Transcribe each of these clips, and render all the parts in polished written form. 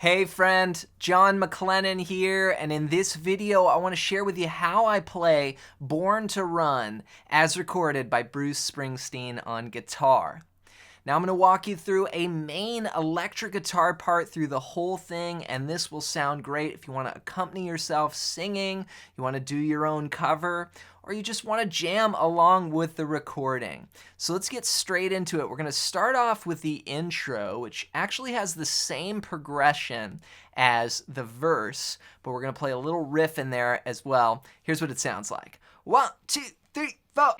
Hey friend, John McLennan here, and in this video I want to share with you how I play Born to Run as recorded by Bruce Springsteen on guitar. Now I'm going to walk you through a main electric guitar part through the whole thing, and this will sound great if you want to accompany yourself singing, you want to do your own cover, or you just want to jam along with the recording. So let's get straight into it. We're going to start off with the intro, which actually has the same progression as the verse, but we're going to play a little riff in there as well. Here's what it sounds like. 1, 2, 3, 4.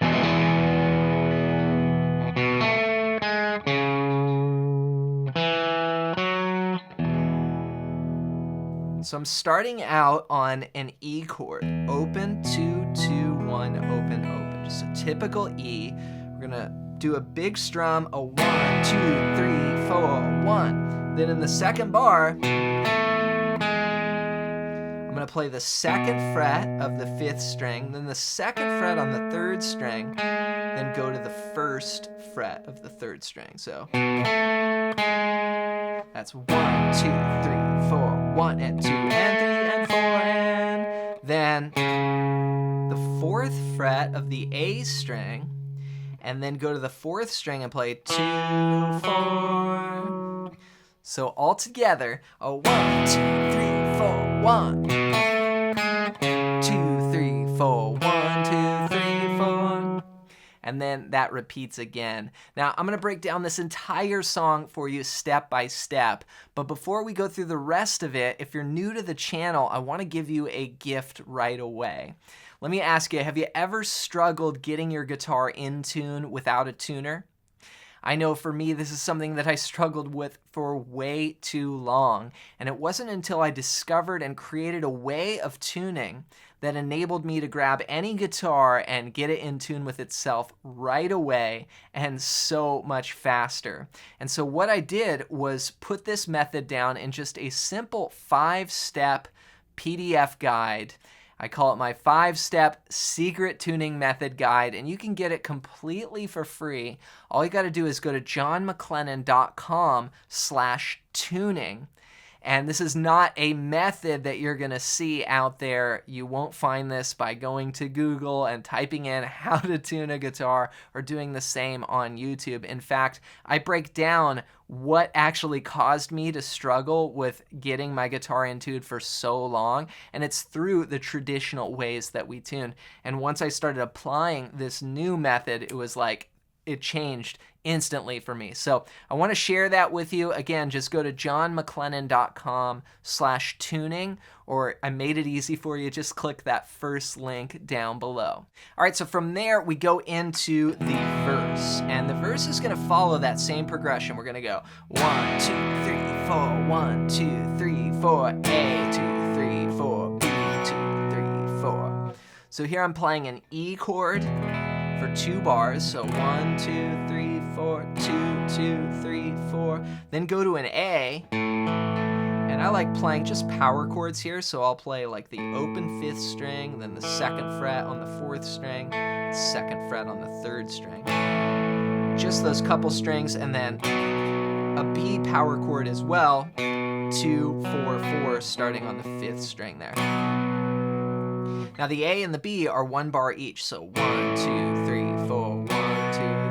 So I'm starting out on an E chord, open, 2, 2, 1, open, open. Just a typical E. We're gonna do a big strum, a 1, 2, 3, 4, 1. Then in the second bar, I'm gonna play the second fret of the 5th string, then the second fret on the 3rd string, then go to the 1st fret of the 3rd string. So that's 1, 2, 3, 4, 1 and 2 and 3 and 4, and then the 4th fret of the A string, and then go to the 4th string and play 2, 4. So all together, a 1, 2, 3, 4, 1, 2, 3, 4, 1, 2, 3, 4. And then that repeats again. Now, I'm going to break down this entire song for you step by step, but before we go through the rest of it, if you're new to the channel, I want to give you a gift right away. Let me ask you, have you ever struggled getting your guitar in tune without a tuner? I know for me, this is something that I struggled with for way too long, and it wasn't until I discovered and created a way of tuning that enabled me to grab any guitar and get it in tune with itself right away and so much faster. And so what I did was put this method down in just a simple 5-step PDF guide. I call it my 5-step secret tuning method guide, and you can get it completely for free. All you got to do is go to johnmclennan.com/tuning. And this is not a method that you're going to see out there. You won't find this by going to Google and typing in how to tune a guitar or doing the same on YouTube. In fact, I break down what actually caused me to struggle with getting my guitar in tune for so long, and it's through the traditional ways that we tune. And once I started applying this new method, it was like it changed instantly for me. So I want to share that with you. Again, just go to johnmclennan.com/tuning, or I made it easy for you. Just click that first link down below. All right, so from there we go into the verse, and the verse is going to follow that same progression. We're going to go 1, 2, 3, 4, 1, 2, 3, 4, A, 2, 3, 4, B, 2, 3, 4. So here I'm playing an E chord for 2 bars, so 1, 2, 3, 4, 2, 2, 3, 4. Then go to an A, and I like playing just power chords here, so I'll play like the open 5th string, then the 2nd fret on the 4th string, 2nd fret on the 3rd string. Just those couple strings, and then a B power chord as well, 2, 4, 4, starting on the 5th string there. Now the A and the B are 1 bar each, so 1, 2, 3, 4, 1, 2,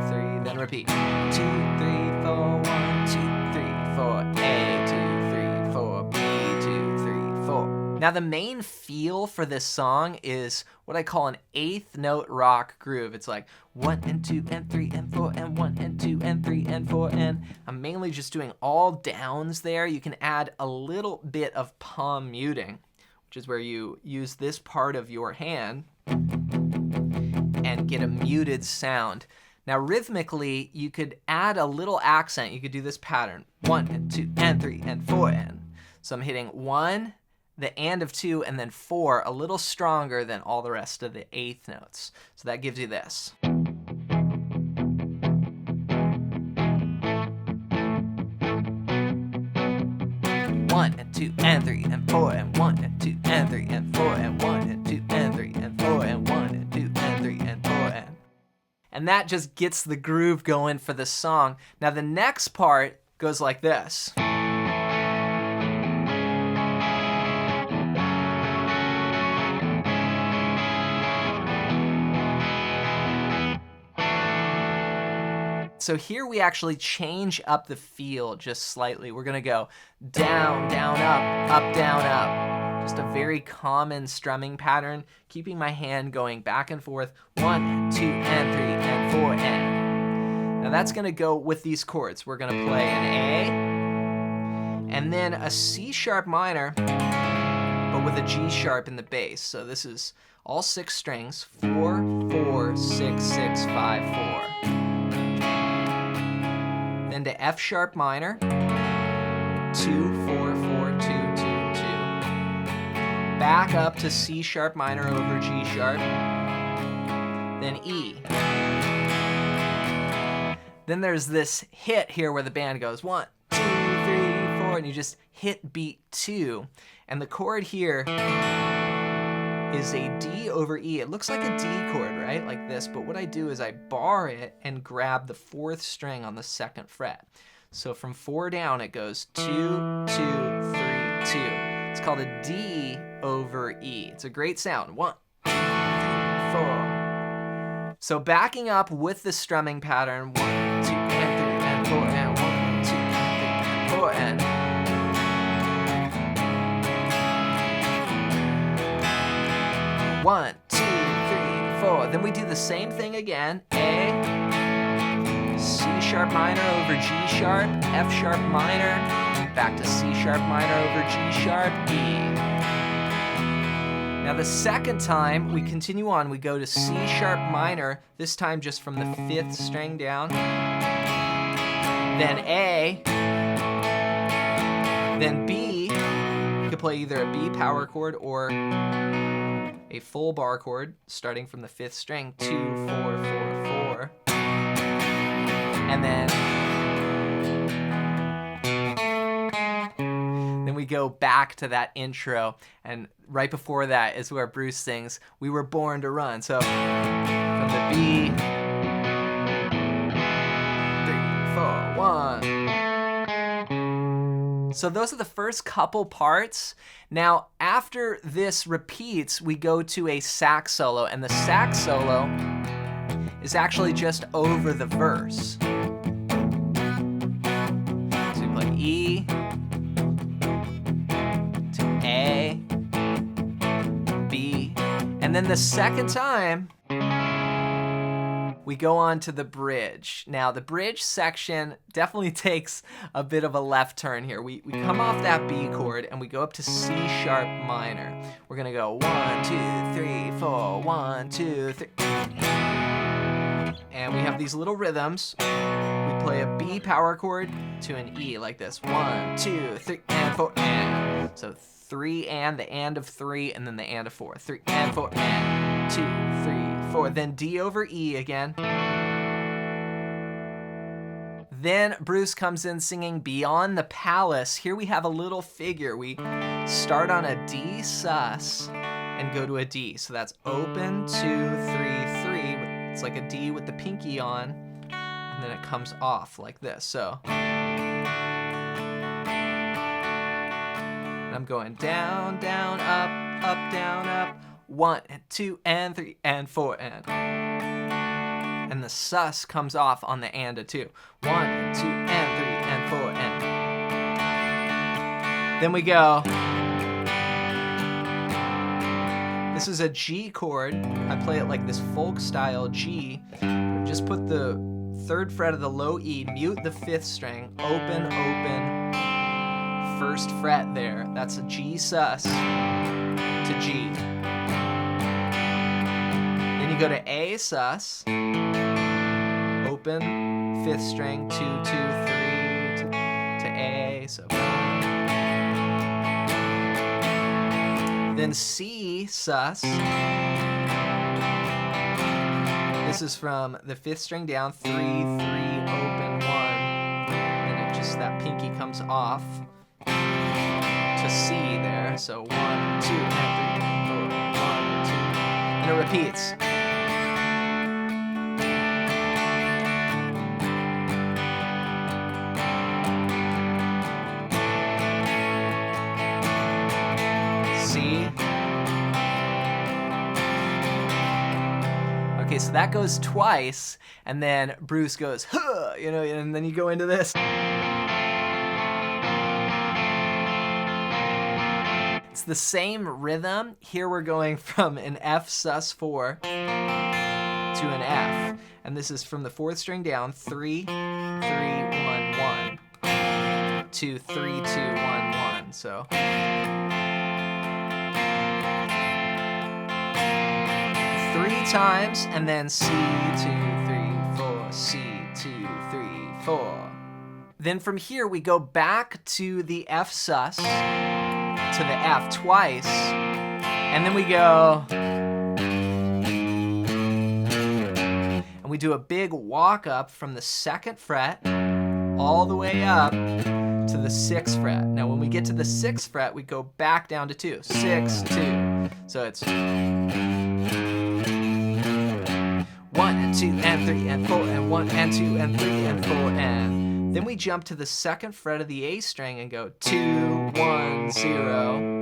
3, then repeat. 2, 3, 4, 1, 2, 3, 4, A, 2, 3, 4, B, 2, 3, 4. Now the main feel for this song is what I call an 8th note rock groove. It's like 1 and 2 and 3 and 4 and 1 and 2 and 3 and 4, and I'm mainly just doing all downs there. You can add a little bit of palm muting, which is where you use this part of your hand and get a muted sound. Now rhythmically, you could add a little accent. You could do this pattern, 1 and 2 and 3 and 4 and. So I'm hitting 1, the and of 2, and then 4 a little stronger than all the rest of the 8th notes. So that gives you this. 1 and 2 and 3 and 4 and 1 and 2 and 3 and 4 and 1 and 2 and 3 and 4 and 1 and 2 and 3 and 4 and. And that just gets the groove going for the song. Now the next part goes like this. so here we actually change up the feel just slightly. We're gonna go down, down, up, down, up. Just a very common strumming pattern, keeping my hand going back and forth. 1, 2, and 3, and 4, and. Now that's gonna go with these chords. We're gonna play an A, and then a C sharp minor, but with a G sharp in the bass. So this is all 6 strings, 4, 4, 6, 6, 5, 4. Then to F sharp minor, 2, 4, 4, 2, 2, 2. Back up to C sharp minor over G sharp, then E. Then there's this hit here where the band goes 1, 2, 3, 4, and you just hit beat 2. And the chord here is a D over E. It looks like a D chord, right? Like this, but what I do is I bar it and grab the 4th string on the 2nd fret. So from 4 down, it goes 2, 2, 3, 2. It's called a D over E. It's a great sound. 1, 2, 4. So backing up with the strumming pattern, 1, 2, and 3, and 4, and 1, 2, and 3, and 4, and. One, 2, 3, 4. Then we do the same thing again. A, C sharp minor over G sharp, F sharp minor, back to C sharp minor over G sharp, E. Now the second time we continue on, we go to C sharp minor, this time just from the 5th string down. Then A, then B. You could play either a B power chord or a full bar chord starting from the 5th string, 2, 4, 4, 4. And then we go back to that intro, and right before that is where Bruce sings, "We were born to run." So from the B, 3, 4, 1. So those are the first couple parts. Now, after this repeats, we go to a sax solo, and the sax solo is actually just over the verse. So we play E to A, B, and then the second time, we go on to the bridge. Now, the bridge section definitely takes a bit of a left turn here. We come off that B chord and we go up to C sharp minor. We're gonna go 1, 2, 3, 4, 1, 2, 3. And we have these little rhythms. We play a B power chord to an E like this. 1, 2, 3, and 4, and. So 3 and, the and of 3, and then the and of 4. 3 and 4, and 2, 3, 4. Then D over E again. Then Bruce comes in singing Beyond the Palace. Here we have a little figure. We start on a D sus and go to a D. So that's open, 2, 3, 3. It's like a D with the pinky on, and then it comes off like this. So I'm going down, down, up, down, up. 1, and 2, and 3, and 4, and the sus comes off on the and a 2. 1, and 2, and 3, and 4, and. Then we go. This is a G chord. I play it like this folk style G. Just put the 3rd fret of the low E, mute the 5th string, open, open, 1st fret there. That's a G sus to G. Then you go to A sus, open, 5th string, 2, 2, 3 to A. So. Then C sus. This is from the 5th string down, 3, 3, open, 1. And it just, that pinky comes off to C there. So 1, 2, and 3, 4, 1, 2. And it repeats. so that goes twice, and then Bruce goes, huh, you know, and then you go into this. It's the same rhythm. Here we're going from an F sus 4 to an F. And this is from the 4th string down, 3, 3, 1, 1, to 3, 2, 1, 1. So 3 times, and then C, 2, 3, 4, C, 2, 3, 4. Then from here, we go back to the F sus, to the F twice, and then we go, and we do a big walk up from the 2nd fret all the way up to the 6th fret. Now when we get to the 6th fret, we go back down to 2, 6, 2. So it's 1 and 2 and 3 and 4 and 1 and 2 and 3 and 4, and then we jump to the 2nd fret of the A string and go 2, 1, 0.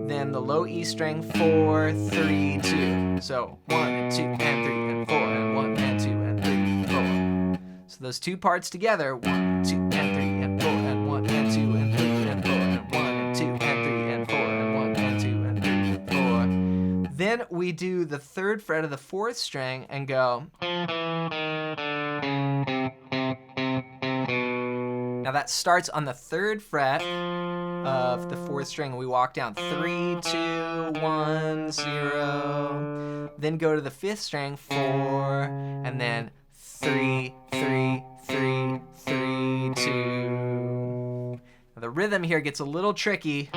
Then the low E string, 4, 3, 2. So 1 and 2 and 3 and 4 and 1 and 2 and 3 and 4. So those two parts together, 1, 2 and 3 and 4 and 1 and 2 and 3 and 4 and 1 and 2 and 3 and 4 and 1 and 2 and 3 and 4. Then we do the 3rd fret of the 4th string and go. Now that starts on the 3rd fret of the 4th string. We walk down 3, 2, 1, 0. Then go to the 5th string, 4, and then 3, 3, 3, 3, 2. Now the rhythm here gets a little tricky.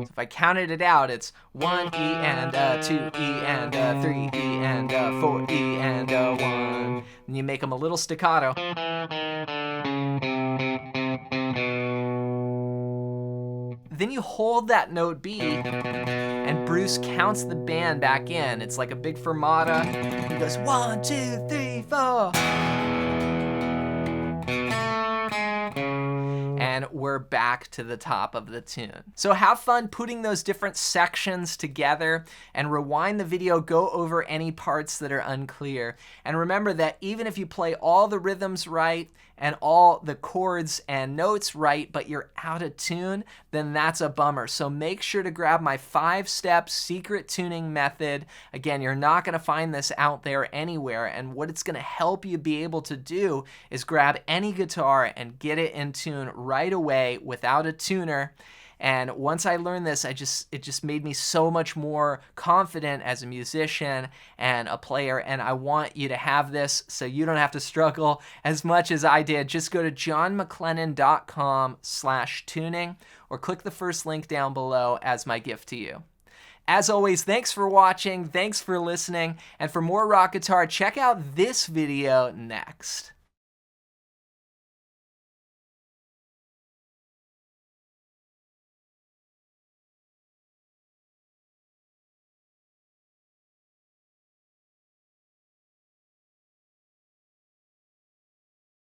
If I counted it out, it's 1 E and 2 E and 3 E and 4 E and 1. And you make them a little staccato. Then you hold that note B, and Bruce counts the band back in. It's like a big fermata. He goes 1, 2, 3, 4. And we're back to the top of the tune. So have fun putting those different sections together, and rewind the video, go over any parts that are unclear. And remember that even if you play all the rhythms right and all the chords and notes right, but you're out of tune, then that's a bummer. So make sure to grab my 5-step secret tuning method. Again, you're not gonna find this out there anywhere, and what it's gonna help you be able to do is grab any guitar and get it in tune right away without a tuner. And once I learned this, it just made me so much more confident as a musician and a player, and I want you to have this so you don't have to struggle as much as I did. Just go to johnmclennan.com/tuning or click the first link down below as my gift to you. As always, thanks for watching, thanks for listening, and for more rock guitar, check out this video next.